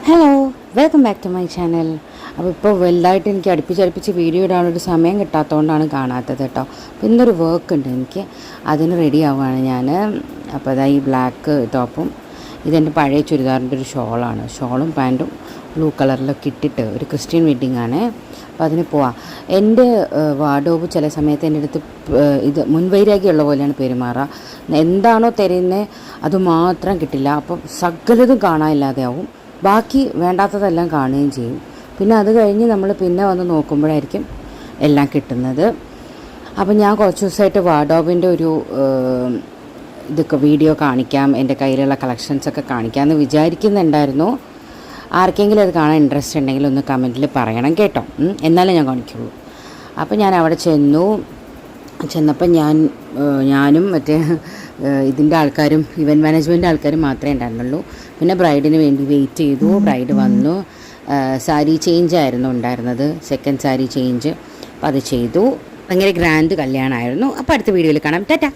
Hello, welcome back to my channel. അപ്പോൾ ഇപ്പോൾ വലുതായിട്ട് എനിക്ക് അടുപ്പിച്ചടുപ്പിച്ച് വീഡിയോ ഇടാനൊരു സമയം കിട്ടാത്തതുകൊണ്ടാണ് കാണാത്തത് കേട്ടോ. അപ്പോൾ ഇന്നൊരു വർക്ക് ഉണ്ട് എനിക്ക്, അതിന് റെഡി ആവുകയാണ് ഞാൻ. അപ്പോൾ അതാ ഈ ബ്ലാക്ക് ടോപ്പും ഇതെൻ്റെ പഴയ ചുരിദാറിൻ്റെ ഒരു ഷോളും പാൻറ്റും ബ്ലൂ കളറിലൊക്കെ ഇട്ടിട്ട് ഒരു ക്രിസ്ത്യൻ വെഡ്ഡിങ് ആണ്. അപ്പോൾ അതിന് പോവാം. എൻ്റെ വാർഡ്രോബ് ചില സമയത്ത് എൻ്റെ അടുത്ത് ഇത് മുൻവൈരാഗ്യമുള്ള പോലെയാണ് പെരുമാറുക. എന്താണോ തരുന്നത് അത് മാത്രം കിട്ടില്ല. അപ്പം സകലതും കാണാനില്ലാതെയാവും, ബാക്കി വേണ്ടാത്തതെല്ലാം കാണുകയും ചെയ്യും. പിന്നെ അത് കഴിഞ്ഞ് നമ്മൾ പിന്നെ വന്ന് നോക്കുമ്പോഴായിരിക്കും എല്ലാം കിട്ടുന്നത്. അപ്പം ഞാൻ കുറച്ച് ദിവസമായിട്ട് വാർഡ്രോബിൻ്റെ ഒരു ഇതൊക്കെ വീഡിയോ കാണിക്കാം, എൻ്റെ കയ്യിലുള്ള കളക്ഷൻസൊക്കെ കാണിക്കാമെന്ന് വിചാരിക്കുന്നുണ്ടായിരുന്നു. ആർക്കെങ്കിലും അത് കാണാൻ ഇൻട്രസ്റ്റ് ഉണ്ടെങ്കിൽ ഒന്ന് കമൻറ്റിൽ പറയണം കേട്ടോ, എന്നാലേ ഞാൻ കാണിക്കുള്ളൂ. അപ്പോൾ ഞാൻ അവിടെ ചെന്നപ്പോൾ ഞാനും മറ്റേ ഇതിൻ്റെ ആൾക്കാരും ഇവൻറ്റ് മാനേജ്മെൻറ്റ് ആൾക്കാരും മാത്രമേ ഉണ്ടായിരുന്നുള്ളൂ. പിന്നെ ബ്രൈഡിന് വേണ്ടി വെയിറ്റ് ചെയ്തു. ബ്രൈഡ് വന്നു. സാരി ചേഞ്ച് ആയിരുന്നു ഉണ്ടായിരുന്നത്, സെക്കൻഡ് സാരി ചേഞ്ച്. അപ്പോൾ അത് ചെയ്തു. ഭയങ്കര ഗ്രാൻഡ് കല്യാണമായിരുന്നു. അപ്പോൾ അടുത്ത വീഡിയോയിൽ കാണാം. ടാറ്റാ.